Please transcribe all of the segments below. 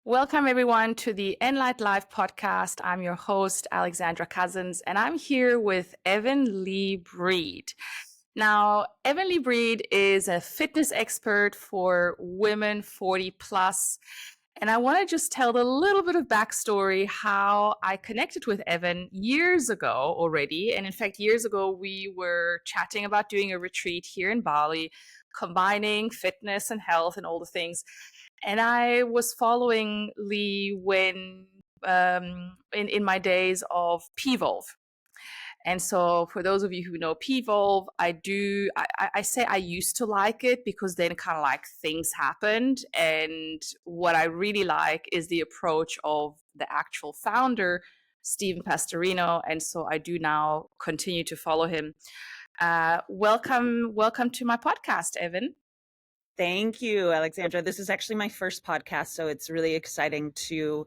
Welcome, everyone, to the Enlight Live podcast. I'm your host, Alexandra Cousens, and I'm here with Evan Lee Breed. Now, Evan Lee Breed is a fitness expert for women 40 plus. And I want to just tell a little bit of backstory how I connected with Evan years ago already. And in fact, years ago, we were chatting about doing a retreat here in Bali, combining fitness and health and all the things. And I was following Lee when in my days of P-Volve. And so for those of you who know P-Volve, I say I used to like it because then kind of like things happened. And what I really like is the approach of the actual founder, Stephen Pastorino. And so I do now continue to follow him. Welcome to my podcast, Evan. Thank you, Alexandra. This is actually my first podcast, so it's really exciting to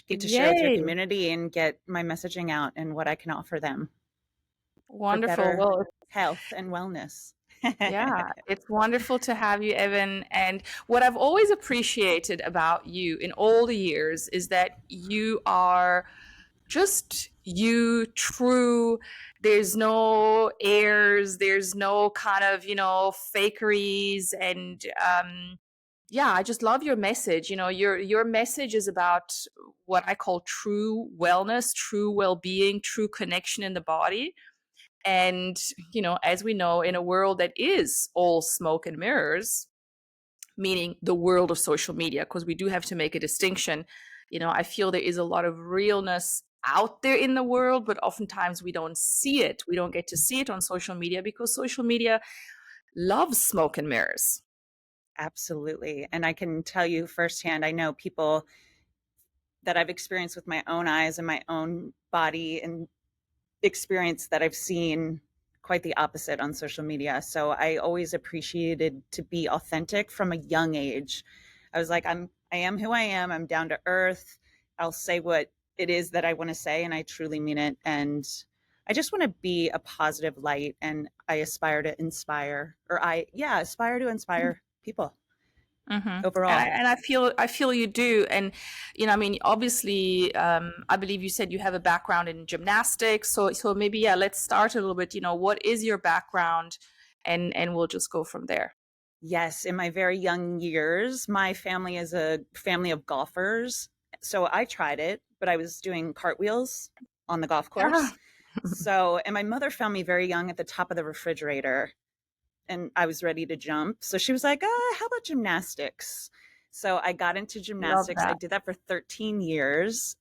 get to share with your community and get my messaging out and what I can offer them. Wonderful. Well, health and wellness. Yeah, it's wonderful to have you, Evan. And what I've always appreciated about you in all the years is that you are just you, true. There's no airs, there's no kind of, fakeries. And yeah, I just love your message. Your message is about what I call true wellness, true well-being, true connection in the body. And, as we know, in a world that is all smoke and mirrors, meaning the world of social media, because we do have to make a distinction. I feel there is a lot of realness out there in the world, but oftentimes we don't see it. We don't get to see it on social media because social media loves smoke and mirrors. Absolutely. And I can tell you firsthand, I know people that I've experienced with my own eyes and my own body and experience that I've seen quite the opposite on social media. So I always appreciated to be authentic from a young age. I was like, I am who I am. I'm down to earth. I'll say what it is that I want to say, and I truly mean it. And I just want to be a positive light, and I aspire to inspire, aspire to inspire people. Mm-hmm. Overall. And I feel you do. And, obviously, I believe you said you have a background in gymnastics. So maybe, let's start a little bit. What is your background? And we'll just go from there. Yes. In my very young years, my family is a family of golfers. So I tried it, but I was doing cartwheels on the golf course. Yeah. And my mother found me very young at the top of the refrigerator, and I was ready to jump. So she was like, how about gymnastics? So I got into gymnastics. I did that for 13 years.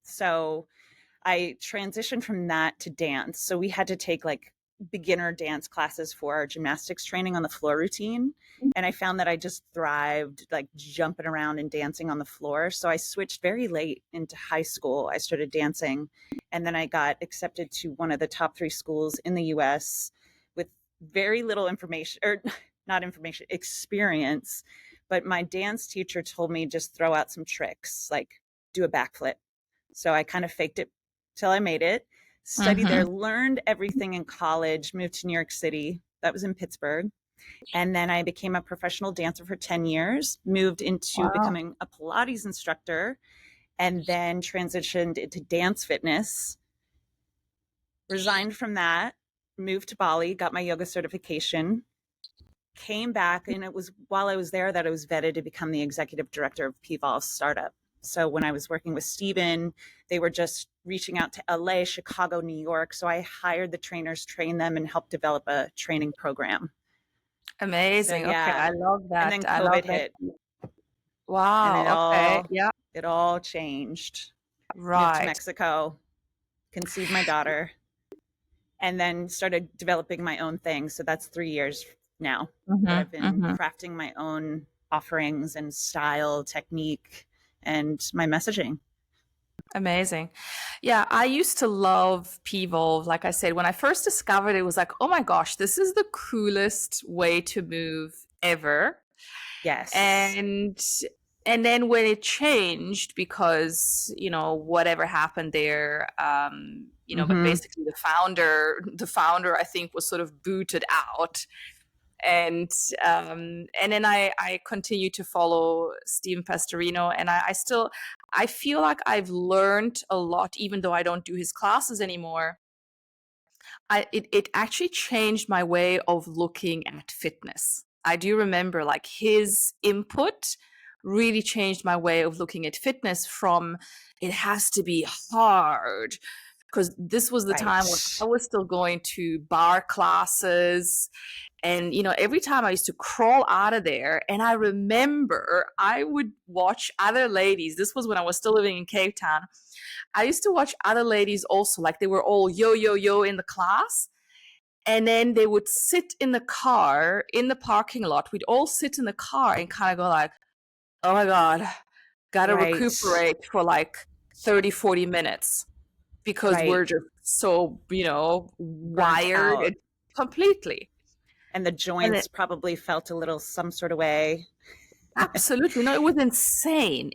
So I transitioned from that to dance. So we had to take like beginner dance classes for our gymnastics training on the floor routine. And I found that I just thrived like jumping around and dancing on the floor. So I switched very late into high school. I started dancing, and then I got accepted to one of the top 3 schools in the US with very little experience. But my dance teacher told me just throw out some tricks, like do a backflip. So I kind of faked it till I made it, studied there, learned everything in college, moved to New York City. That was in Pittsburgh. And then I became a professional dancer for 10 years, moved into becoming a Pilates instructor, and then transitioned into dance fitness, resigned from that, moved to Bali, got my yoga certification, came back. And it was while I was there that I was vetted to become the executive director of P-Volve startup. So when I was working with Stephen, they were just reaching out to LA, Chicago, New York. So I hired the trainers, trained them, and helped develop a training program. Amazing. So, yeah. Okay, I love that. And then COVID hit. Wow. And it all changed. Right. Moved to Mexico, conceived my daughter, and then started developing my own thing. So that's 3 years now that I've been crafting my own offerings and style, technique, and my messaging. Amazing. Yeah, I used to love P-Volve. Like I said, when I first discovered it, was like, oh my gosh, this is the coolest way to move ever. Yes. And then when it changed, because, whatever happened there, but basically the founder, I think, was sort of booted out. And then I continue to follow Steven Pastorino, and I feel like I've learned a lot, even though I don't do his classes anymore. It actually changed my way of looking at fitness. I do remember like his input really changed my way of looking at fitness from it has to be hard, because this was the time when I Right. was still going to bar classes. And, every time I used to crawl out of there, and I remember I would watch other ladies. This was when I was still living in Cape Town. I used to watch other ladies also, like they were all yo, yo, yo in the class. And then they would sit in the car in the parking lot. We'd all sit in the car and kind of go like, oh my God, got to Right. recuperate for like 30, 40 minutes because Right. we're just so, Burnt out. wired completely. And the And joints probably felt a little some sort of way. absolutely. No, it was insane.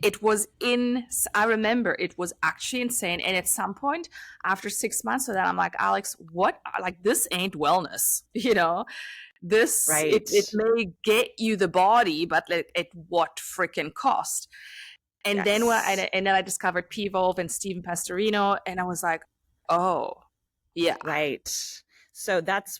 I remember it was actually insane. And at some point, after 6 months of that, I'm like, Alex, what? Like, this ain't wellness. It Right. may get you the body, but at what freaking cost? And then Yes. I discovered P-Volve and Steven Pastorino, and I was like, oh, yeah. Right. So that's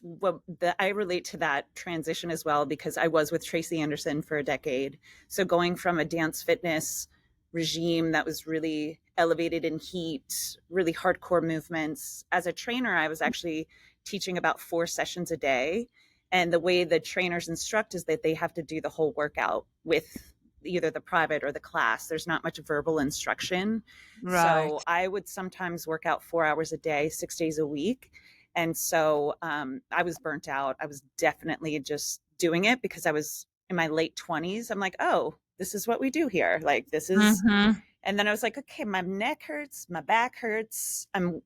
I relate to that transition as well because I was with Tracy Anderson for a decade. So going from a dance fitness regime that was really elevated in heat, really hardcore movements. As a trainer, I was actually teaching about 4 sessions a day. And the way the trainers instruct is that they have to do the whole workout with either the private or the class. There's not much verbal instruction. Right. So I would sometimes work out 4 hours a day, 6 days a week. And so I was burnt out. I was definitely just doing it because I was in my late 20s. I'm like, oh, this is what we do here. Like, this is, Mm-hmm. and then I was like, okay, my neck hurts, my back hurts. I'm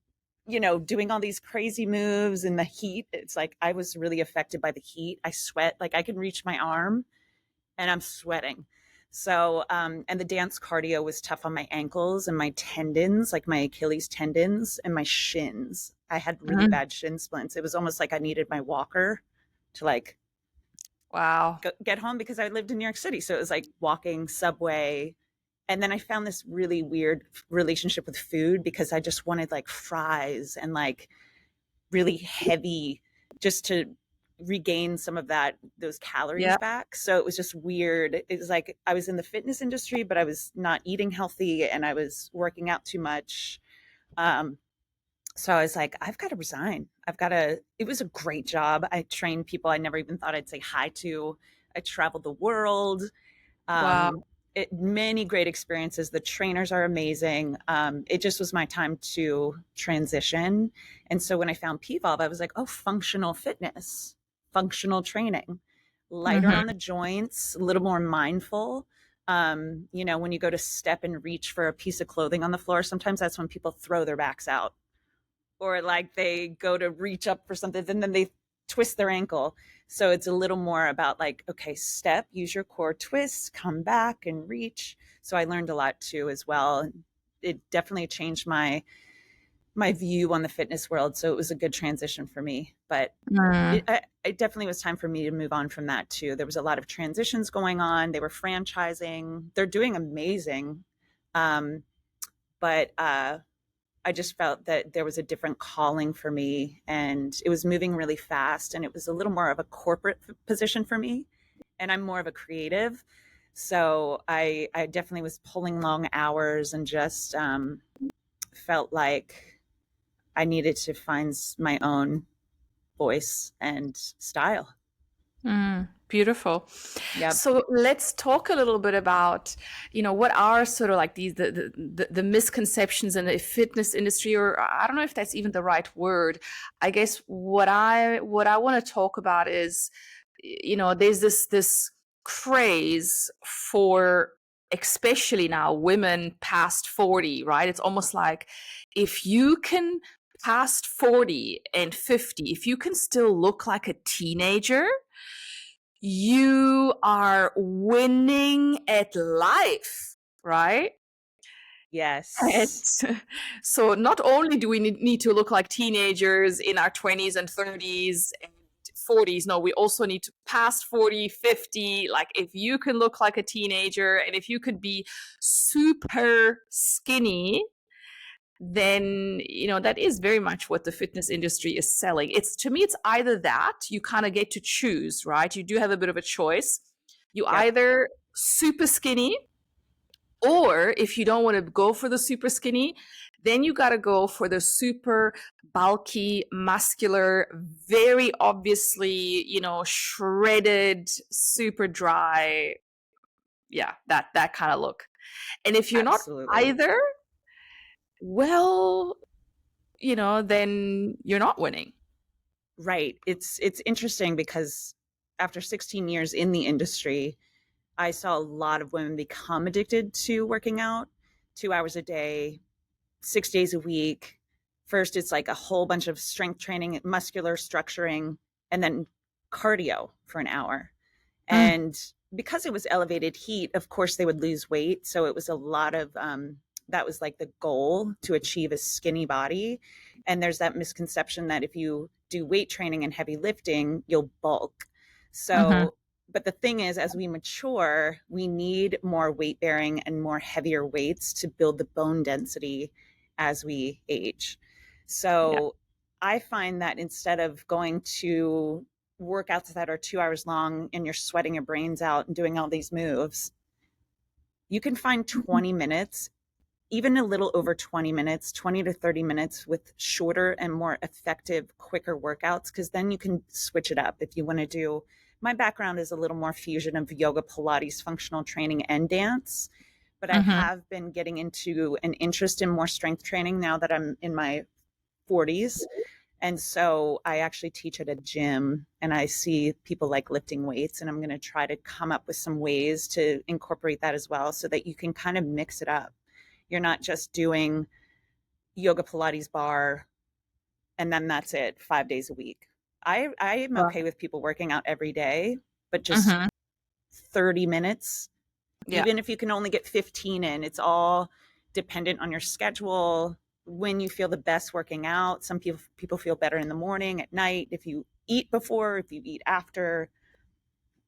doing all these crazy moves in the heat. It's like I was really affected by the heat. I sweat, like I can reach my arm and I'm sweating. So, and the dance cardio was tough on my ankles and my tendons, like my Achilles tendons and my shins. I had really Mm-hmm. bad shin splints. It was almost like I needed my walker to like Wow. get home because I lived in New York City. So it was like walking, subway. And then I found this really weird relationship with food because I just wanted like fries and like really heavy just to regain some of those calories Yeah. back. So it was just weird. It was like I was in the fitness industry, but I was not eating healthy and I was working out too much. Um, so I was like, I've got to resign. It was a great job. I trained people I never even thought I'd say hi to. I traveled the world. Wow. Many great experiences. The trainers are amazing. It just was my time to transition. And so when I found PVOV, I was like, oh, functional fitness, functional training, lighter on Mm-hmm. the joints, a little more mindful. When you go to step and reach for a piece of clothing on the floor, sometimes that's when people throw their backs out or like they go to reach up for something and then they twist their ankle. So it's a little more about like, okay, step, use your core twist, come back and reach. So I learned a lot too as well. It definitely changed my view on the fitness world. So it was a good transition for me. But Mm. it definitely was time for me to move on from that too. There was a lot of transitions going on. They were franchising. They're doing amazing. But I just felt that there was a different calling for me and it was moving really fast and it was a little more of a corporate position for me. And I'm more of a creative. So I definitely was pulling long hours and just felt like I needed to find my own voice and style. Beautiful. Yep. So let's talk a little bit about, what are sort of like the misconceptions in the fitness industry, or I don't know if that's even the right word. I guess what I want to talk about is, there's this craze for, especially now, women past 40, right? It's almost like if you can past 40 and 50, if you can still look like a teenager, you are winning at life, right? And Yes. so not only do we need to look like teenagers in our 20s and 30s and 40s. No, we also need to past 40, 50. Like if you can look like a teenager and if you could be super skinny, then that is very much what the fitness industry is selling. It's, to me, it's either that you kind of get to choose, right? You do have a bit of a choice. You Yep. either super skinny, or if you don't want to go for the super skinny, then you got to go for the super bulky, muscular, very obviously, shredded, super dry. Yeah, that kind of look. And if you're not Absolutely. either, well, then you're not winning. Right. It's interesting because after 16 years in the industry, I saw a lot of women become addicted to working out 2 hours a day, 6 days a week. First, it's like a whole bunch of strength training, muscular structuring, and then cardio for an hour. Mm. And because it was elevated heat, of course, they would lose weight. So it was a lot of that was like the goal, to achieve a skinny body. And there's that misconception that if you do weight training and heavy lifting, you'll bulk. Mm-hmm. So, but the thing is, as we mature, we need more weight bearing and more heavier weights to build the bone density as we age. Yeah. So I find that instead of going to workouts that are 2 hours long and you're sweating your brains out and doing all these moves, you can find 20 minutes, even a little over 20 minutes, 20 to 30 minutes with shorter and more effective, quicker workouts, because then you can switch it up if you want to do. My background is a little more fusion of yoga, Pilates, functional training, and dance. But I Mm-hmm. have been getting into an interest in more strength training now that I'm in my 40s. And so I actually teach at a gym and I see people like lifting weights, and I'm going to try to come up with some ways to incorporate that as well so that you can kind of mix it up. You're not just doing yoga, Pilates, bar, and then that's it 5 days a week. I am okay Right. with people working out every day, but just Mm-hmm. 30 minutes, Yeah. even if you can only get 15 in, it's all dependent on your schedule, when you feel the best working out. Some people feel better in the morning, at night, if you eat before, if you eat after,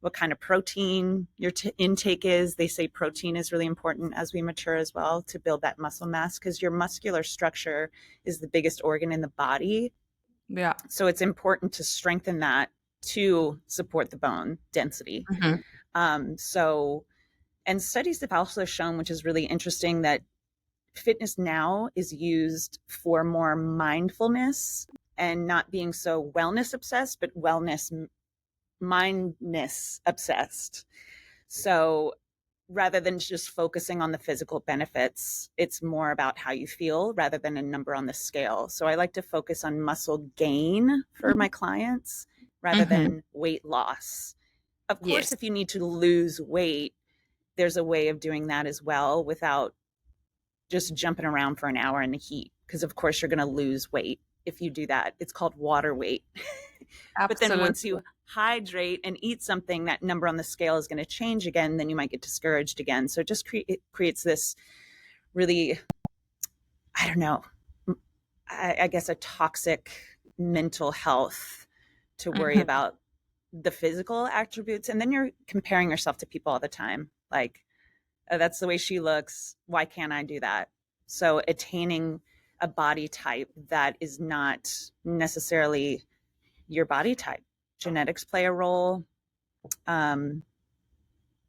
what kind of protein your intake is. They say protein is really important as we mature as well, to build that muscle mass, because your muscular structure is the biggest organ in the body. Yeah. So it's important to strengthen that to support the bone density. Mm-hmm. So, and studies have also shown, which is really interesting, that fitness now is used for more mindfulness and not being so wellness obsessed, but wellness mindness obsessed. So rather than just focusing on the physical benefits, it's more about how you feel rather than a number on the scale. So I like to focus on muscle gain for my clients rather Mm-hmm. than weight loss. Of course, Yes. if you need to lose weight, there's a way of doing that as well without just jumping around for an hour in the heat, because of course you're going to lose weight if you do that. It's called water weight. But then once Absolutely. you hydrate and eat something, that number on the scale is going to change again, then you might get discouraged again. So it just it creates this really, I don't know, I guess a toxic mental health to worry Mm-hmm. about the physical attributes, and then you're comparing yourself to people all the time, like, oh, that's the way she looks, why can't I do that? So attaining a body type that is not necessarily your body type. Genetics play a role. Um,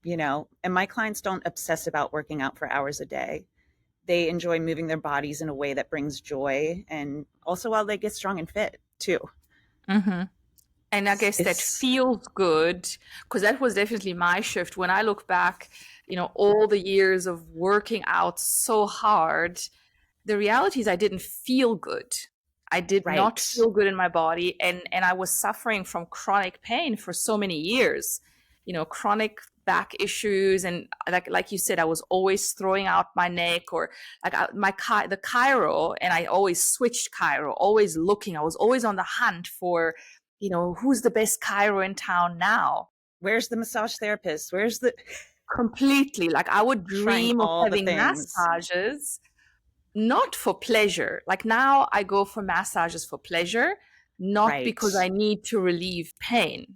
and my clients don't obsess about working out for hours a day. They enjoy moving their bodies in a way that brings joy, and also while they get strong and fit too. Mm-hmm. And I guess that It's feels good, because that was definitely my shift. When I look back, all the years of working out so hard, the reality is I didn't feel good. I did not right. feel good in my body, and I was suffering from chronic pain for so many years. Chronic back issues, and like you said, I was always throwing out my neck, or like the chiro, and I always switched chiro, always looking. I was always on the hunt for, who's the best chiro in town now. Where's the massage therapist? Where's the Completely, like I would trying dream of all the having things? massages, not for pleasure. Like now I go for massages for pleasure. not because Right. I need to relieve pain.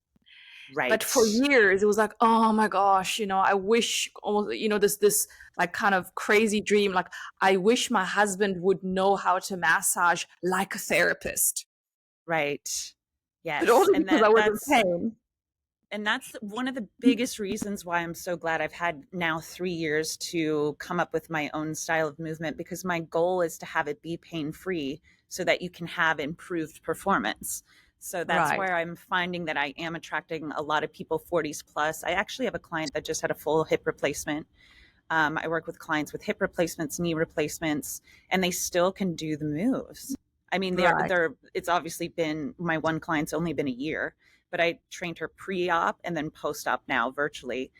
But for Right. years, it was like, oh my gosh, I wish almost, this like kind of crazy dream. Like, I wish my husband would know how to massage like a therapist, Right. but Yes. only because I was in pain. And that's one of the biggest reasons why I'm so glad I've had now 3 years to come up with my own style of movement, because my goal is to have it be pain free so that you can have improved performance. So that's Right. where I'm finding that I am attracting a lot of people 40s plus. I actually have a client that just had a full hip replacement. I work with clients with hip replacements, knee replacements, and they still can do the moves. I mean, Right. they're it's obviously been, my one client's only been a year, but I trained her pre-op and then post-op now virtually.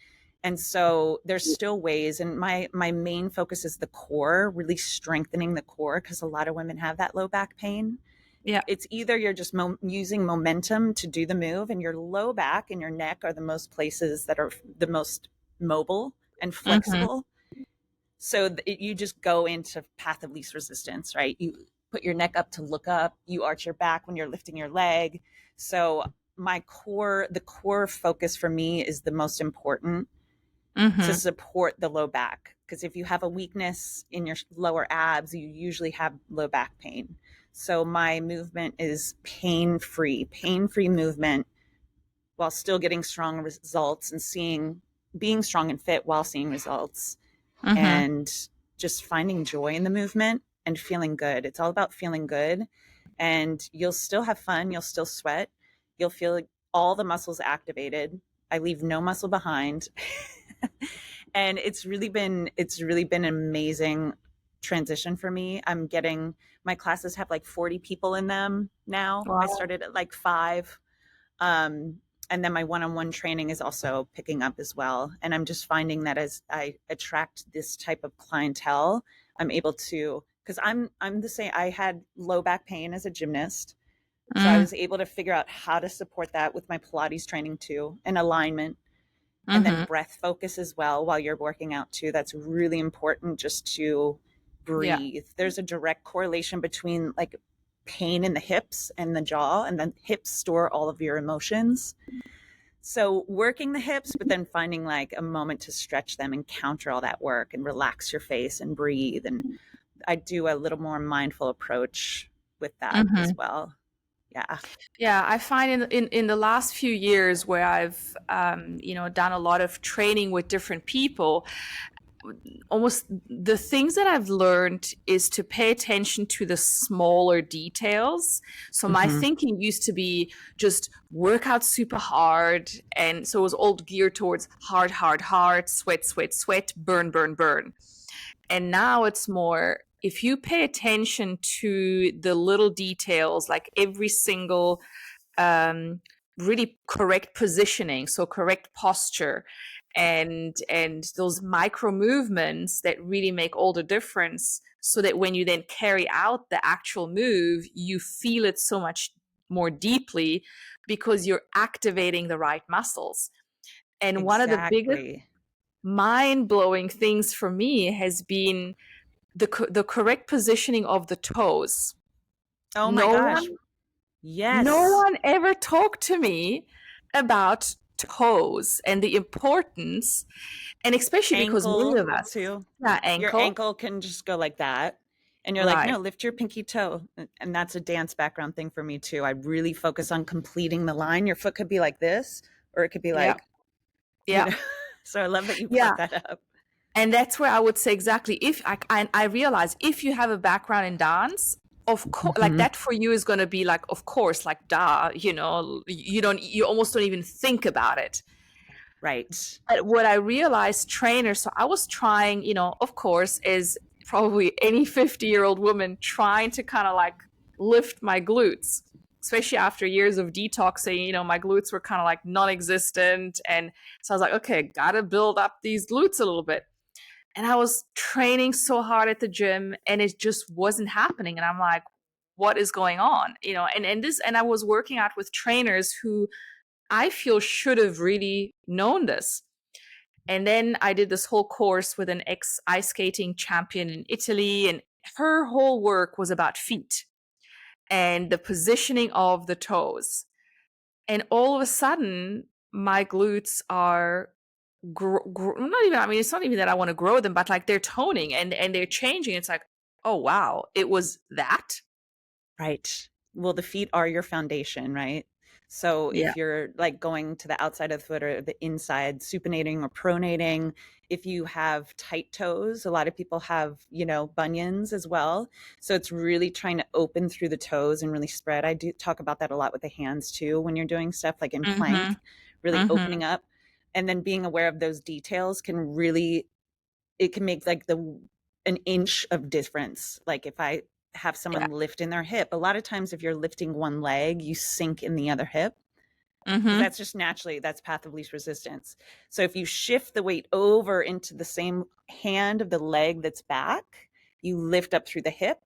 And so there's still ways, and my main focus is the core, really strengthening the core, because a lot of women have that low back pain. Yeah. It's either you're just using momentum to do the move, and your low back and your neck are the most places that are the most mobile and Mm-hmm. flexible. So you just go into path of least resistance, right? You put your neck up to look up, you arch your back when you're lifting your leg. So the core focus for me is the most important to Mm-hmm. support the low back. Because if you have a weakness in your lower abs, you usually have low back pain. So my movement is pain free movement, while still getting strong results and being strong and fit while seeing results, Mm-hmm. and just finding joy in the movement and feeling good. It's all about feeling good, and you'll still have fun. You'll still sweat. You'll feel like all the muscles activated. I leave no muscle behind. And it's really been an amazing transition for me. My classes have like 40 people in them now. I Wow. started at like 5. um, and then my one-on-one training is also picking up as well. And I'm just finding that as I attract this type of clientele, I'm able to, because I'm the same. I had low back pain as a gymnast, so I Mm-hmm. was able to figure out how to support that with my Pilates training too, and alignment, and then Mm-hmm. breath focus as well while you're working out too. That's really important, just to Yeah. breathe. There's a direct correlation between like pain in the hips and the jaw, and then hips store all of your emotions. So working the hips, but then finding like a moment to stretch them and counter all that work and relax your face and breathe. And I do a little more mindful approach with that Mm-hmm. as well. Yeah. Yeah, I find in the last few years where I've done a lot of training with different people, almost the things that I've learned is to pay attention to the smaller details. So my Mm-hmm. thinking used to be just work out super hard. And so it was all geared towards hard, hard, hard, sweat, sweat, sweat, burn, burn, burn. And now it's more, if you pay attention to the little details, like every single um, really correct positioning, so correct posture, and those micro movements that really make all the difference, so that when you then carry out the actual move, you feel it so much more deeply because you're activating the right muscles. And one of the biggest Exactly. mind-blowing things for me has been the correct positioning of the toes. Oh my No gosh. one No Yes. one ever talked to me about toes and the importance, and especially because many Ankle of us, too. yeah, Your ankle, ankle can just go like that. And you're like, right, no, lift your pinky toe. And that's a dance background thing for me too. I really focus on completing the line. Your foot could be like this, or it could be yeah, like, you yeah, know. So I love that you yeah. brought that up. And that's where I would say exactly. If I realize if you have a background in dance, of course, like Hmm. that for you is going to be like, of course, like duh, you almost don't even think about it. Right. But what I realized, trainers, so I was trying, of course, is probably any 50-year-old woman trying to kind of like lift my glutes, especially after years of detoxing. My glutes were kind of like non existent. And so I was like, okay, gotta build up these glutes a little bit. And I was training so hard at the gym and it just wasn't happening. And I'm like, what is going on? And I was working out with trainers who I feel should have really known this. And then I did this whole course with an ex ice skating champion in Italy, and her whole work was about feet. and the positioning of the toes. And all of a sudden, my glutes are not even, I mean, it's not even that I want to grow them, but like they're toning and they're changing. It's like, oh, wow, it was that. Right. Well, the feet are your foundation, right? So Yeah. if you're like going to the outside of the foot or the inside, supinating or pronating, if you have tight toes, a lot of people have, bunions as well. So it's really trying to open through the toes and really spread. I do talk about that a lot with the hands too when you're doing stuff like in Mm-hmm. plank, really Mm-hmm. opening up. And then being aware of those details it can make like an inch of difference. Like if I have Yeah. someone lift in their hip, a lot of times if you're lifting one leg, you sink in the other hip because Mm-hmm. that's just naturally that's path of least resistance. So if you shift the weight over into the same hand of the leg that's back, you lift up through the hip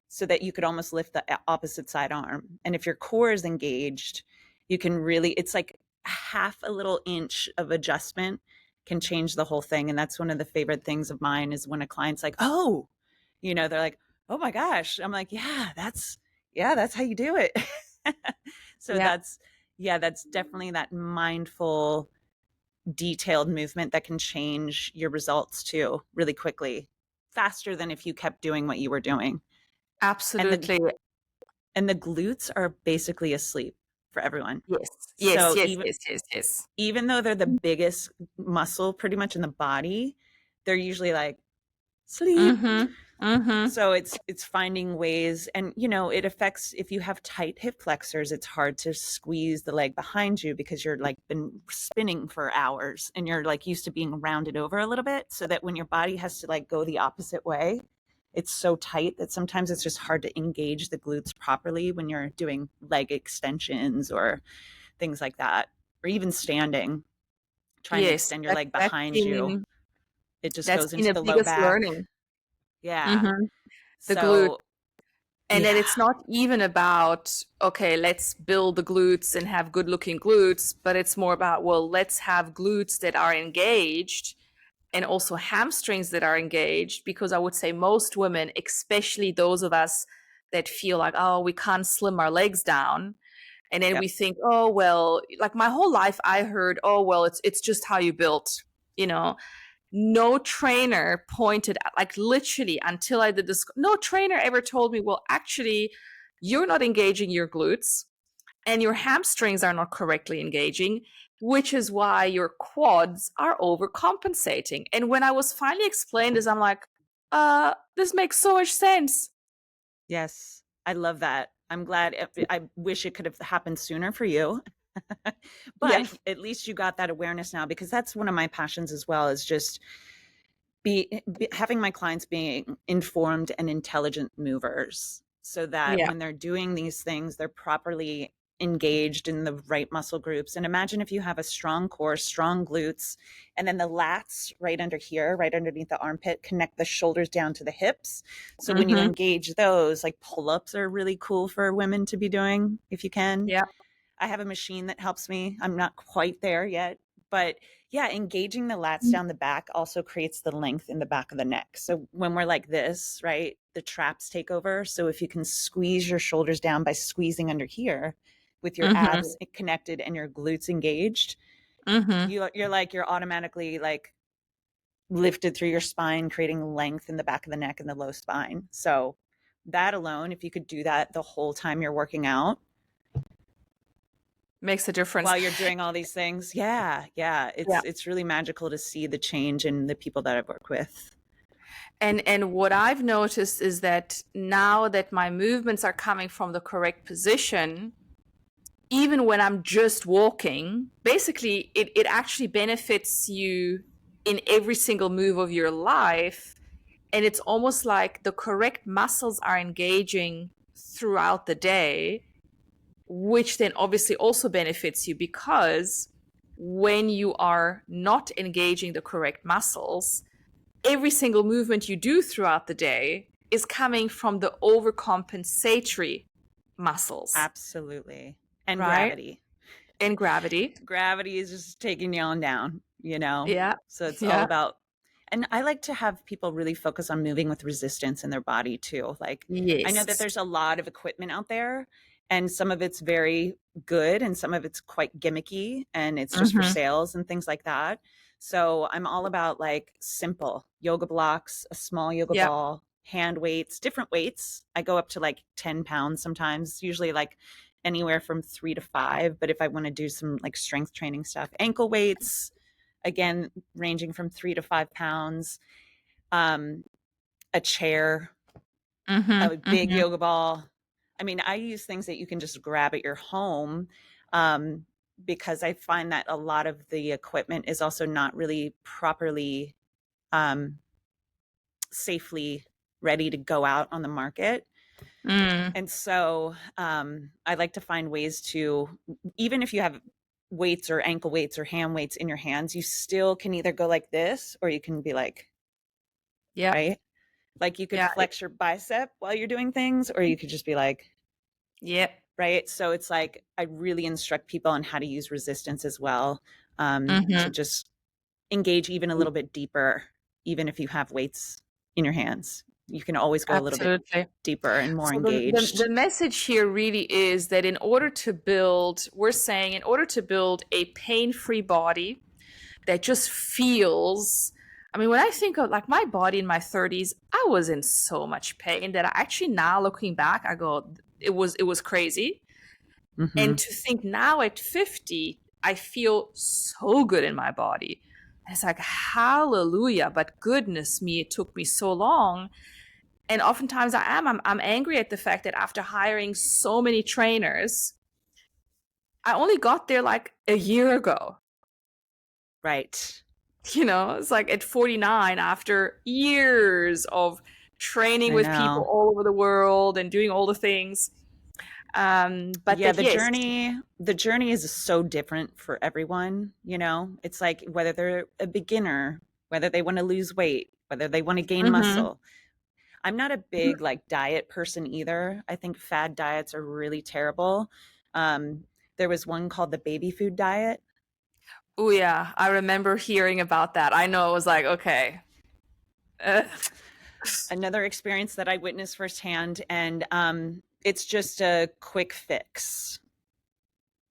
so that you could almost lift the opposite side arm. And if your core is engaged, you can really, it's like half a little inch of adjustment can change the whole thing. And that's one of the favorite things of mine is when a client's like, oh, they're like, oh my gosh. I'm like, that's how you do it. So Yeah. that's definitely that mindful, detailed movement that can change your results too really quickly, faster than if you kept doing what you were doing. And the Absolutely. and the glutes are basically asleep for everyone. Yes. Yes. So Yes. even Yes. Yes. Yes. even though they're the biggest muscle pretty much in the body, they're usually like sleep. Mm-hmm. Mm-hmm. So it's finding ways, and it affects if you have tight hip flexors, it's hard to squeeze the leg behind you because you're like been spinning for hours and you're like used to being rounded over a little bit, so that when your body has to like go the opposite way, it's so tight that sometimes it's just hard to engage the glutes properly when you're doing leg extensions or things like that, or even standing, trying to Yes. extend your That leg that's behind you. been It just that's goes been into a the low biggest back. learning. Yeah. Mm-hmm. The glute. So, And then yeah. it's not even about, okay, let's build the glutes and have good looking glutes, but it's more about, well, let's have glutes that are engaged and also hamstrings that are engaged. Because I would say most women, especially those of us that feel like, oh, we can't slim our legs down. And then Yep. we think, oh, well, like my whole life I heard, oh, well, it's just how you built, you know. No trainer pointed out, like literally until I did this, no trainer ever told me, well, actually, you're not engaging your glutes and your hamstrings are not correctly engaging, which is why your quads are overcompensating. And when I was finally explained this, I'm like, this makes so much sense. Yes, I love that. I'm glad. I wish it could have happened sooner for you, Yeah. but at least you got that awareness now, because that's one of my passions as well, is just having my clients being informed and intelligent movers, so that Yeah. when they're doing these things, they're properly engaged in the right muscle groups. And imagine if you have a strong core, strong glutes, and then the lats right under here, right underneath the armpit, connect the shoulders down to the hips. So when you Mm-hmm. engage those, like pull-ups are really cool for women to be doing if you can. Yeah. I have a machine that helps me. I'm not quite there yet, but yeah, engaging the lats down the back also creates the length in the back of the neck. So when we're like this, right, the traps take over. So if you can squeeze your shoulders down by squeezing under here with your Mm-hmm. abs connected and your glutes engaged, Mm-hmm. you're automatically like lifted through your spine, creating length in the back of the neck and the low spine. So that alone, if you could do that the whole time you're working out, Makes a difference. while you're doing all these things. Yeah, Yeah. it's really magical to see the change in the people that I've worked with. And what I've noticed is that now that my movements are coming from the correct position, even when I'm just walking, basically it actually benefits you in every single move of your life. And it's almost like the correct muscles are engaging throughout the day, which then obviously also benefits you because when you are not engaging the correct muscles, every single movement you do throughout the day is coming from the overcompensatory muscles, Absolutely. And right? gravity. And gravity. Gravity is just taking you on down. Yeah. So it's all Yeah. about, And I like to have people really focus on moving with resistance in their body too. Like, I know that Yes. there's a lot of equipment out there, and some of it's very good and some of it's quite gimmicky and it's just for Mm-hmm. sales and things like that. So I'm all about like simple yoga blocks, a small yoga Yep. ball, hand weights, different weights. I go up to like 10 pounds sometimes, usually like anywhere from 3 to 5. But if I want to do some like strength training stuff, ankle weights, again, ranging from 3 to 5 pounds, um, a chair, Mm-hmm. a big Mm-hmm. yoga ball. I mean, I use things that you can just grab at your home, um, because I find that a lot of the equipment is also not really properly, um, safely ready to go out on the market. Mm. And so I like to find ways to, even if you have weights or ankle weights or hand weights in your hands, you still can either go like this or you can be like, Yep. right? Like you could Yeah. flex your bicep while you're doing things, or you could just be like, Yep. right? So it's like, I really instruct people on how to use resistance as well, to Mm-hmm. just engage even a little bit deeper, even if you have weights in your hands. You can always go a little bit Absolutely. deeper and more So the engaged. message here really is that in order to build, we're saying in order to build a pain-free body that just feels, I mean, when I think of like my body in my 30s, I was in so much pain that I actually now looking back, I go, it was crazy. Hmm. And to think now at 50, I feel so good in my body. And it's like, hallelujah. But goodness me, it took me so long. And oftentimes I'm angry at the fact that after hiring so many trainers, I only got there like a year ago. Right. It's like at 49 after years of training I with people know. all over the world and doing all the things. But Yeah, that, yes. the journey is so different for everyone, you know? It's like whether they're a beginner, whether they want to lose weight, whether they want to gain Hmm. muscle. I'm not a big like diet person either. I think fad diets are really terrible. Um, there was one called the baby food diet. Oh, yeah. I remember hearing about that. I know it was like, okay. Ugh. Another experience that I witnessed firsthand, and it's just a quick fix.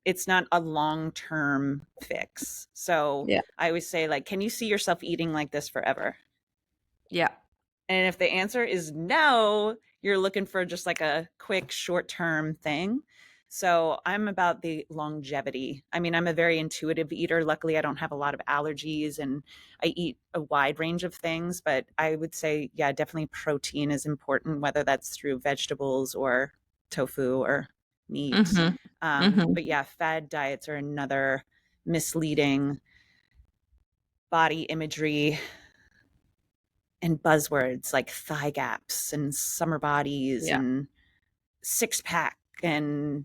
It's not a long-term fix. So Yeah. I always say, like, can you see yourself eating like this forever? Yeah. And if the answer is no, you're looking for just like a quick short-term thing. So I'm about the longevity. I mean, I'm a very intuitive eater. Luckily, I don't have a lot of allergies and I eat a wide range of things, but I would say, yeah, definitely protein is important, whether that's through vegetables or tofu or meat. Hmm. Hmm. But yeah, fad diets are another misleading body imagery and buzzwords like thigh gaps and summer bodies Yeah. and six pack. And,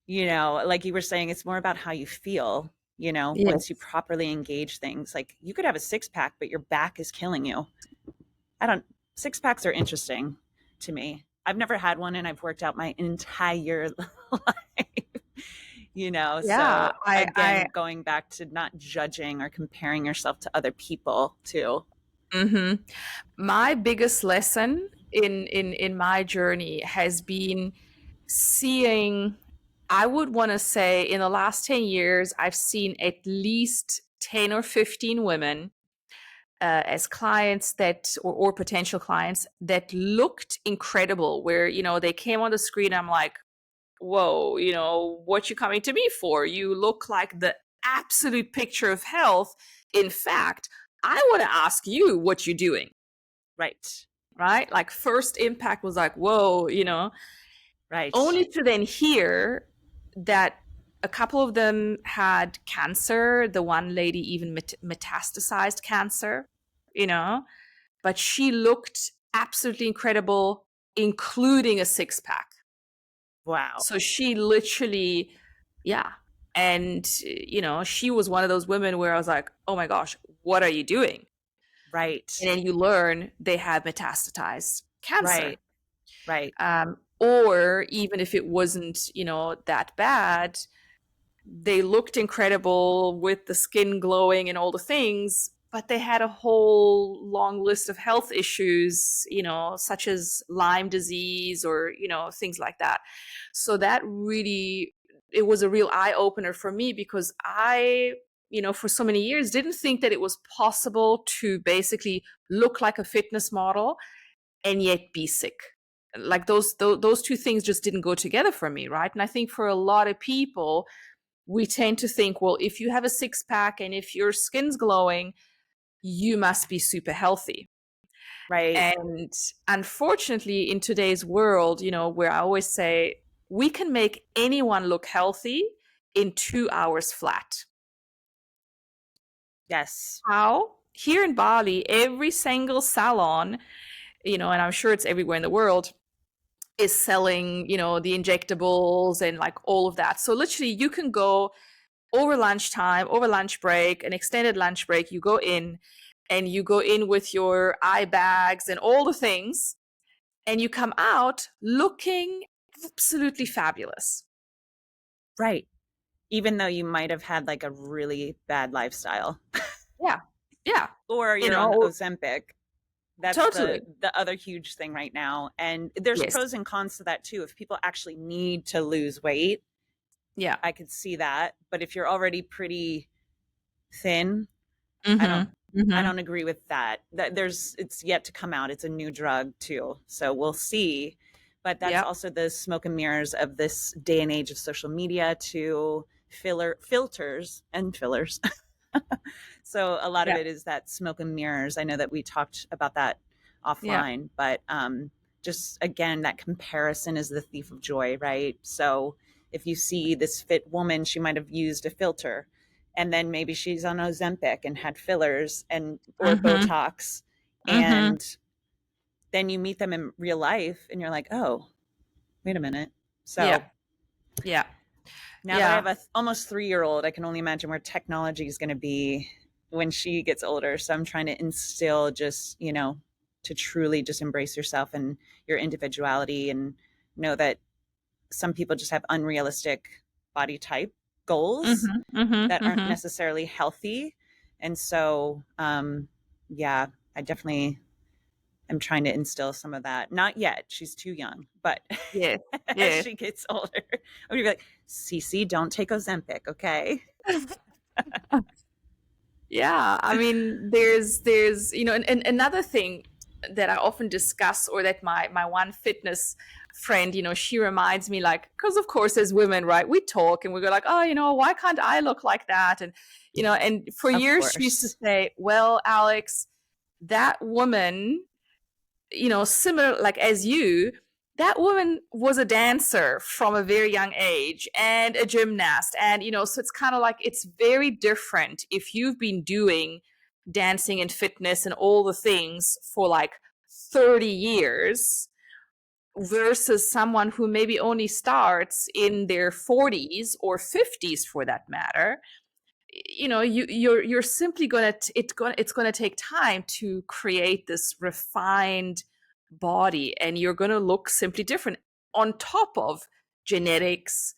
you know, like you were saying, it's more about how you feel, you know, once you Yes. properly engage things. Like you could have a six pack, but your back is killing you. I don't, Six packs are interesting to me. I've never had one and I've worked out my entire life, you know. Yeah. So again, going back to not judging or comparing yourself to other people too. Hmm. My biggest lesson in my journey has been seeing, I would want to say in the last 10 years, I've seen at least 10 or 15 women as clients or potential clients that looked incredible, where, they came on the screen. I'm like, whoa, what you coming to me for? You look like the absolute picture of health. In fact, I want to ask you what you're doing, Right. right? Like, first impact was like, whoa, Right. only to then hear that a couple of them had cancer. The one lady even metastasized cancer, you know, but she looked absolutely incredible, including a six pack. Wow. So she literally, yeah. And, she was one of those women where I was like, oh my gosh, what are you doing? And Right. then you learn they had metastasized cancer. Right. Right. Or even if it wasn't, that bad, they looked incredible with the skin glowing and all the things, but they had a whole long list of health issues, such as Lyme disease or, things like that. So that really, it was a real eye opener for me because I, for so many years didn't think that it was possible to basically look like a fitness model and yet be sick. Like those two things just didn't go together for me, right? And I think for a lot of people, we tend to think, well, if you have a six pack and if your skin's glowing, you must be super healthy. Right. And unfortunately, in today's world, where I always say we can make anyone look healthy in 2 hours flat. Yes. How? Here in Bali, every single salon, and I'm sure it's everywhere in the world, is selling, the injectables and like all of that. So literally you can go over lunchtime, over lunch break, an extended lunch break, you go in and you go in with your eye bags and all the things, and you come out looking absolutely fabulous. Right. Even though you might have had like a really bad lifestyle Yeah. Yeah. or You you're on know, Ozempic. That's totally. the other huge thing right now. And there's Yes. pros and cons to that too. If people actually need to lose weight, Yeah. I could see that. But if you're already pretty thin, I don't Mm-hmm. I Mm-hmm. don't agree with that. It's yet to come out. It's a new drug too. So we'll see. But that's Yep. also the smoke and mirrors of this day and age of social media to filters and fillers. So a lot of Yeah. it is that smoke and mirrors. I know that we talked about that Yeah. offline, but just again, that comparison is the thief of joy, right? So if you see this fit woman, she might have used a filter, and then maybe she's on Ozempic and had fillers and or Mm-hmm. Botox, Mm-hmm. and then you meet them in real life, and you're like, oh, wait a minute. Yeah. So Yeah. now that I Yeah. have a almost 3 year old, I can only imagine where technology is going to be when she gets older. So I'm trying to instill just, to truly just embrace yourself and your individuality and know that some people just have unrealistic body type goals Mm-hmm. Mm-hmm. that aren't Mm-hmm. necessarily healthy. And so, yeah, I definitely am trying to instill some of that. Not yet. She's too young, but Yes. as Yes. she gets older, I'm gonna be like, Cece, don't take Ozempic, okay? Yeah, I mean, there's and another thing that I often discuss, or that my one fitness friend, she reminds me, like, because of course as women, right, we talk and we go like, oh, why can't I look like that? And and for Of years she used to course. say, well, Alex, that woman, similar like as you, that woman was a dancer from a very young age and a gymnast. And, so it's kind of like it's very different if you've been doing dancing and fitness and all the things for like 30 years versus someone who maybe only starts in their 40s or 50s for that matter. You're simply it's gonna take time to create this refined body, and you're gonna look simply different on top of genetics,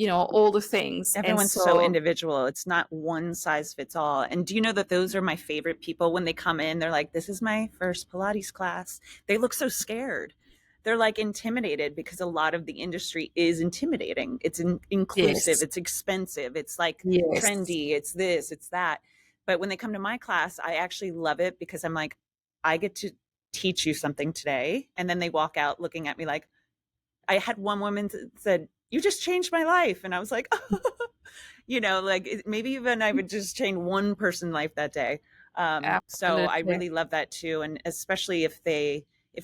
all the things. And Everyone's so so individual. It's not one size fits all. And do you know that those are my favorite people when they come in? They're like, this is my first Pilates class. They look so scared. They're like intimidated because a lot of the industry is intimidating. It's inclusive, yes, it's expensive, it's like yes. trendy, it's this, it's that. But when they come to my class, I actually love it because I'm like, I get to teach you something today. And then they walk out looking at me like, I had one woman said, you just changed my life. And I was like, like maybe even I would just change one person's life that day. So I Absolutely. really love that too. And especially if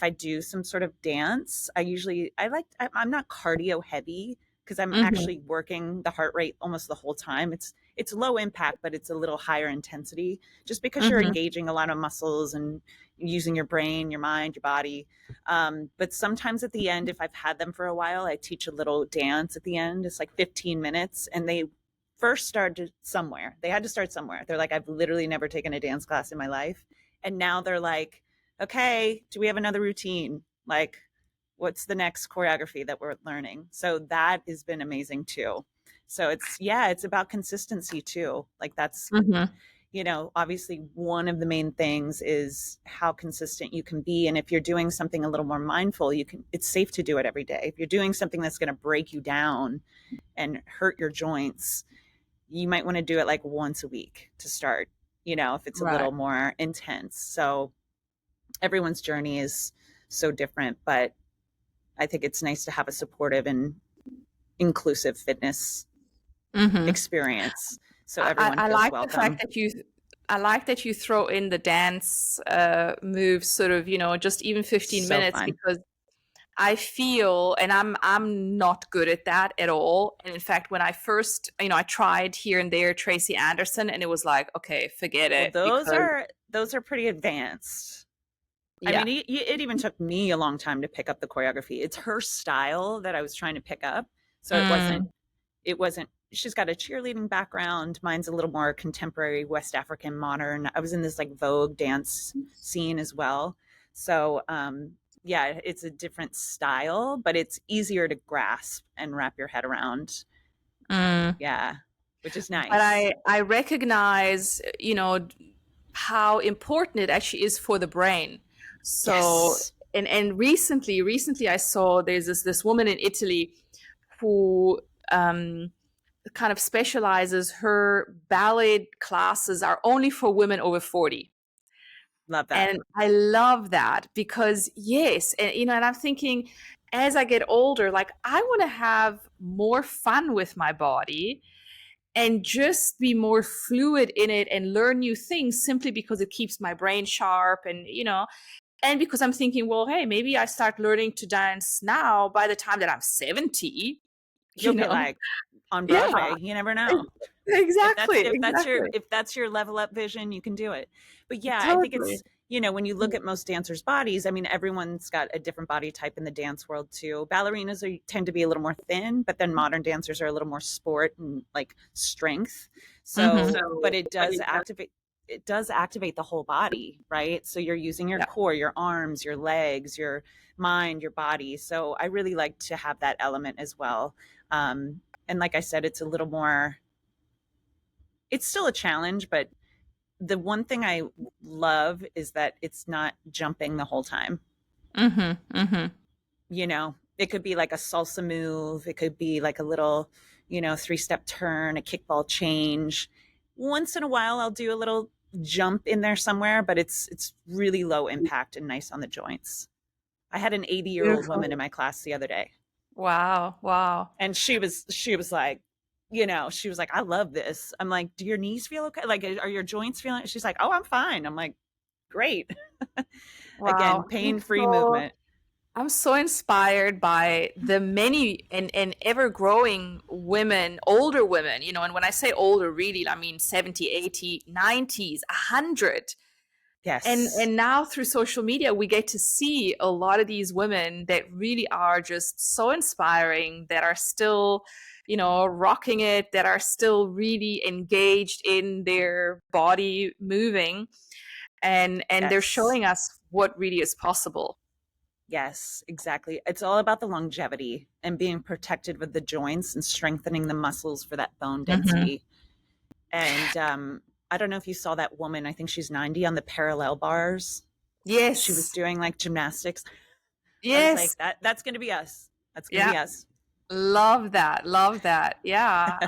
I do some sort of dance, I'm not cardio heavy because I'm Hmm. actually working the heart rate almost the whole time. It's low impact, but it's a little higher intensity just because you're Hmm. engaging a lot of muscles and using your brain, your mind, your body. But sometimes at the end, if I've had them for a while, I teach a little dance at the end. It's like 15 minutes. And they first started somewhere. They had to start somewhere. They're like, I've literally never taken a dance class in my life. And now they're like, okay, do we have another routine? Like, what's the next choreography that we're learning? So that has been amazing too. So it's about consistency too. Like that's, Hmm. obviously one of the main things is how consistent you can be. And if you're doing something a little more mindful, it's safe to do it every day. If you're doing something that's going to break you down and hurt your joints, you might want to do it like once a week to start, if it's a Right. little more intense. So everyone's journey is so different, but I think it's nice to have a supportive and inclusive fitness Mm-hmm. experience so I everyone I feels like the fact welcome. that I like that you throw in the dance moves sort of, just even 15 So minutes fun. because I feel, and I'm not good at that at all. And in fact, when I first, I tried here and there Tracy Anderson, and it was like, okay, forget Well, it because those are pretty advanced. I yeah. mean, it even took me a long time to pick up the choreography. It's her style that I was trying to pick up. So Mm, it wasn't, she's got a cheerleading background. Mine's a little more contemporary, West African, modern. I was in this like Vogue dance scene as well. So, yeah, it's a different style, but it's easier to grasp and wrap your head around. mm. Yeah, which is But nice. I recognize, how important it actually is for the brain. So, Yes. and recently I saw there's this woman in Italy who um kind of specializes. Her ballet classes are only for women over 40. Love that. And I love that because yes, and and I'm thinking as I get older, like I want to have more fun with my body and just be more fluid in it and learn new things simply because it keeps my brain sharp and and because I'm thinking, well, hey, maybe I start learning to dance now by the time that I'm 70, You'll you be know. like on Yeah, Broadway. You never know. if that's exactly, if that's your exactly. if that's your level up vision, you can do it. But yeah, I think Totally. it's, when you look at most dancers' bodies, I mean, everyone's got a different body type in the dance world too. Ballerinas tend to be a little more thin, but then modern dancers are a little more sport and like strength. Mhm. So but it does activate the whole body, right? So you're using your Yeah. core, your arms, your legs, your mind, your body. So I really like to have that element as well. And like I said, it's still a challenge, but the one thing I love is that it's not jumping the whole time. Mhm. Mhm. It could be like a salsa move, it could be like a little, three-step turn, a kickball change. Once in a while, I'll do a little jump in there somewhere, but it's really low impact and nice on the joints. I had an 80-year-old woman in Beautiful. my class the other day, Wow. Wow. and she was like, she was like, I love this. I'm like, do your knees feel okay? Like, are your joints feeling? She's like, oh, I'm fine. I'm like, great. Again, Wow. pain-free movement. I'm so inspired by the many and ever growing women, older women, and when I say older, really, I mean 70, 80, 90s, 100. Yes. And now through social media, we get to see a lot of these women that really are just so inspiring, that are still, rocking it, that are still really engaged in their body moving, and they're Yes. showing us what really is possible. Yes, exactly. It's all about the longevity and being protected with the joints and strengthening the muscles for that bone Hmm. density. And I don't know if you saw that woman, I think she's 90 on the parallel bars. She was Yes. doing like gymnastics. I was Yes. like, that's going to be us. That's going to Yeah. be us. Love that. Love that. Yeah.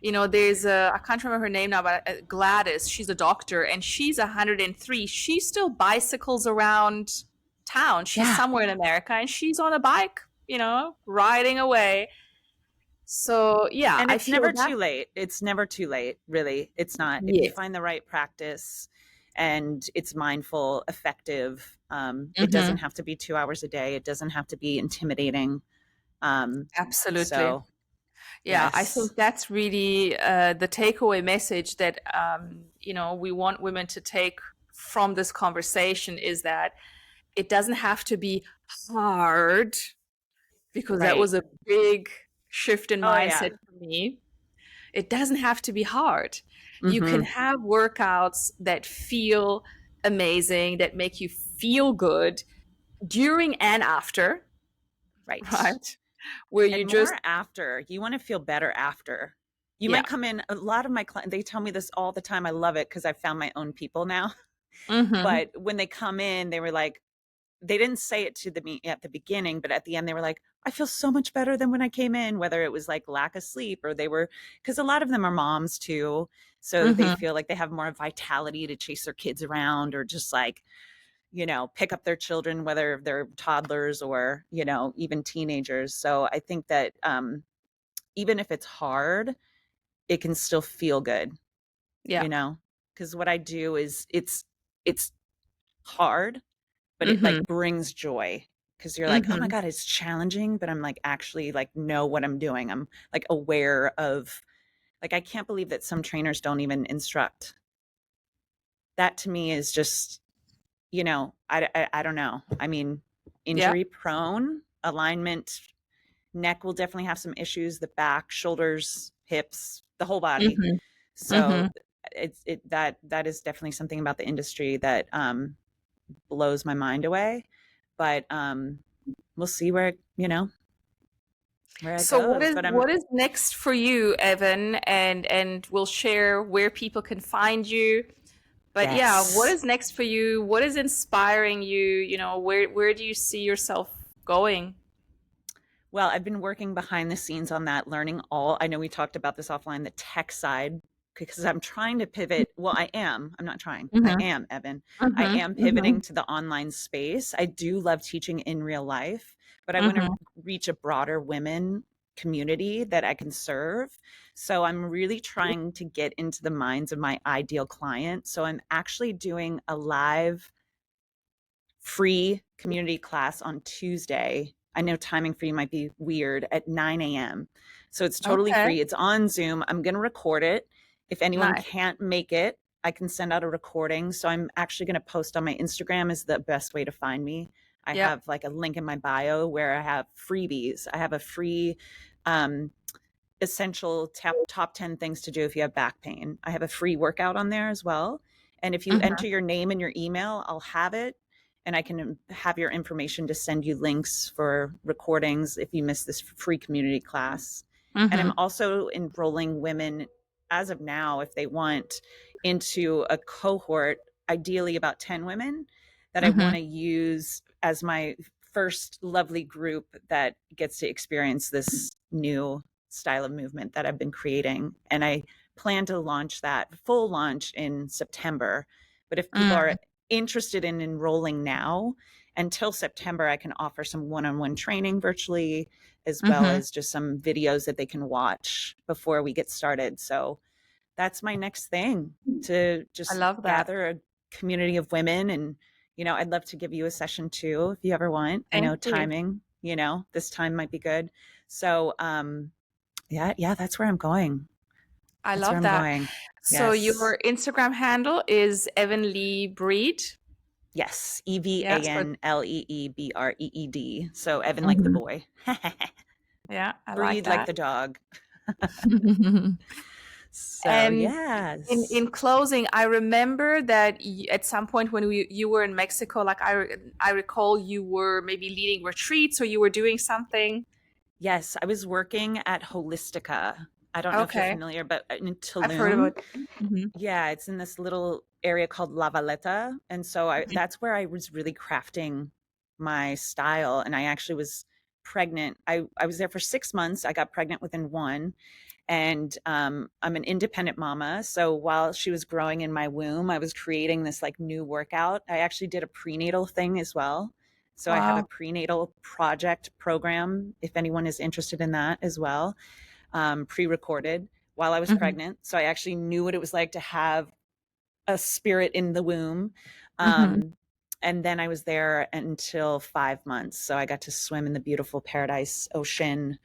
There's I can't remember her name now, but Gladys, she's a doctor and she's 103. She still bicycles around town. She's Yeah. somewhere in America and she's on a bike, riding away. So, yeah, And I it's feel never that. too late. It's never too late, really. It's not. If you Yes. find the right practice and it's mindful, effective, it doesn't Hmm. have to be 2 hours a day. It doesn't have to be intimidating. Um, Absolutely. so, Yeah, I think yes. that's really the takeaway message that we want women to take from this conversation is that it doesn't have to be hard because that Right. was a big shift in Oh, mindset yeah. for me. It doesn't have to be hard. You can Hmm. have workouts that feel amazing, that make you feel good during and after, Right. right? Where you And just more after. You want to feel better after. You Yeah. might come in, a lot of my clients, they tell me this all the time. I love it because I found my own people now. Mhm. But when they come in, they were like, they didn't say it to me at the beginning, but at the end they were like, I feel so much better than when I came in, whether it was like lack of sleep or they were, because a lot of them are moms too. So they Mhm. feel like they have more vitality to chase their kids around or just like, pick up their children, whether they're toddlers or, even teenagers. So I think that even if it's hard, it can still feel good, Yeah. you know, because what I do is it's hard, but it Mhm. like brings joy because you're like, oh my Mhm. God, it's challenging, but I'm like actually like know what I'm doing. I'm like aware of like I can't believe that some trainers don't even instruct. That to me is just, I don't know. I mean, Yeah. injury prone, alignment, neck will definitely have some issues, the back, shoulders, hips, the whole body. Mhm. So Mhm. that is definitely something about the industry that blows my mind away. But we'll see where it So goes. But I'm what is next for you, Evan? And we'll share where people can find you. But yeah, what yes. is next for you? What is inspiring you? Where do you see yourself going? Well, I've been working behind the scenes on that, learning all. I know we talked about this offline, the tech side, because I'm trying to pivot. Well, I am. I'm not trying. I Mhm. am, Evan. I Mhm. am pivoting Mhm. to the online space. I do love teaching in real life, but I want to Mhm. reach a broader women community that I can serve. So I'm really trying to get into the minds of my ideal client. So I'm actually doing a live free community class on Tuesday. I know timing for you might be weird at 9 a.m. So it's totally Okay. free. It's on Zoom. I'm going to record it. If anyone Nice. can't make it, I can send out a recording. So I'm actually going to post on my Instagram is the best way to find me. I Yep. have like a link in my bio where I have freebies. I have a free um, essential top 10 things to do if you have back pain. I have a free workout on there as well. And if you Mhm. enter your name and your email, I'll have it and I can have your information to send you links for recordings if you miss this free community class. And I'm Mhm. also enrolling women as of now, if they want, into a cohort, ideally about 10 women that I want Mhm. to use as my first lovely group that gets to experience this new style of movement that I've been creating. And I plan to launch that full launch in September. But if people are Mm. interested in enrolling now, until September, I can offer some one on one training virtually, as well Mhm. as just some videos that they can watch before we get started. So that's my next thing to I just love that. gather a community of women. And, I'd love to give you a session too, if you ever want. I Thank know you. timing, this time might be good. So, yeah, yeah, that's where I'm going. I That's where love I'm that. going. So Yes. your Instagram handle is Evan Lee Breed. Yes. Yeah. So EVANLEEBREED. So Evan like the Mhm. boy. Yeah, I like Breed like that. the dog. So And yes. in closing, I remember that at some point when you were in Mexico, like I recall you were maybe leading retreats or you were doing something. Yes, I was working at Holistica. I don't know if you're Okay, familiar, but in I've heard Tulum, about. Mhm. yeah, it's in this little area called La Valeta. And so that's where I was really crafting my style. And I actually was pregnant. I was there for 6 months. I got pregnant within one. And I'm an independent mama. So while she was growing in my womb, I was creating this like new workout. I actually did a prenatal thing as well. So I have a Wow. prenatal project program if anyone is interested in that as well, pre-recorded while I was Hmm. pregnant. So I actually knew what it was like to have a spirit in the womb. Hmm. Um, and then I was there until 5 months. So I got to swim in the beautiful Paradise Ocean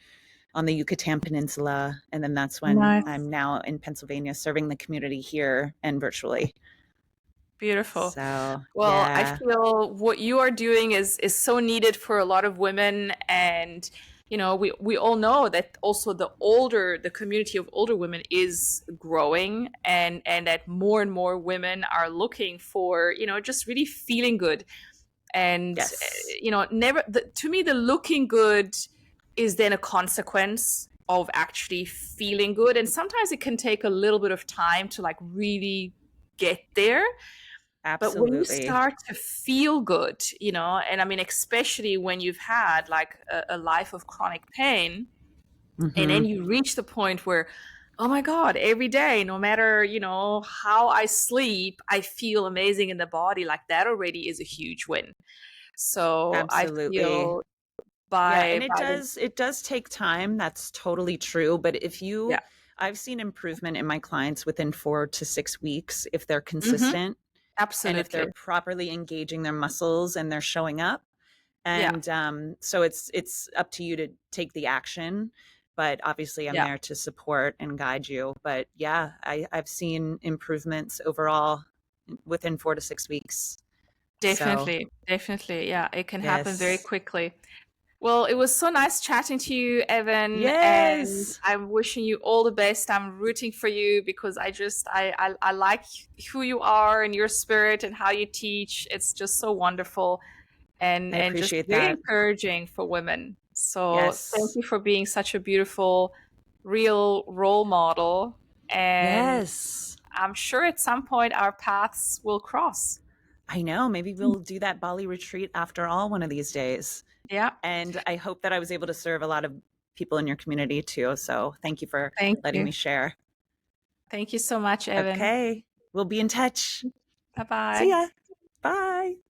on the Yucatan Peninsula. And then that's when Nice. I'm now in Pennsylvania serving the community here and virtually. Beautiful. So, Well, I yeah. feel what you are doing is so needed for a lot of women, and we all know that also the community of older women is growing, and that more and more women are looking for just really feeling good, and Yes. never to me the looking good is then a consequence. of actually feeling good. And sometimes it can take a little bit of time to like really get there. But when you Absolutely. start to feel good, you know, and I mean, especially when you've had like a life of chronic pain, and Hmm. then you reach the point where, oh my God, every day, no matter, you know, how I sleep, I feel amazing in the body. Like that already is a huge win. So I Absolutely. feel Yeah, and by the, it does take time. That's totally true. But if you, yeah. I've seen improvement in my clients within 4 to 6 weeks if they're Hmm. consistent and if they're Absolutely. properly engaging their muscles and they're showing up. Yeah. And so it's up to you to take the action. But obviously, I'm Yeah. there to support and guide you. But yeah, I've seen improvements overall within 4 to 6 weeks. So Definitely. Definitely. Yeah. It can happen very yes, quickly. Well, it was so nice chatting to you, Evan, and yes, I'm wishing you all the best. I'm rooting for you because I like who you are and your spirit and how you teach. It's just so wonderful I and just appreciate very that. encouraging for women. So thank Yes, you for being such a beautiful, real role model. And yes. I'm sure at some point our paths will cross. I know. Maybe we'll do that Bali retreat after all one of these days. Yeah. And I hope that I was able to serve a lot of people in your community too. So thank you for Thank letting you. me share. Thank you so much, Evan. Okay. We'll be in touch. Bye See bye. ya. Bye.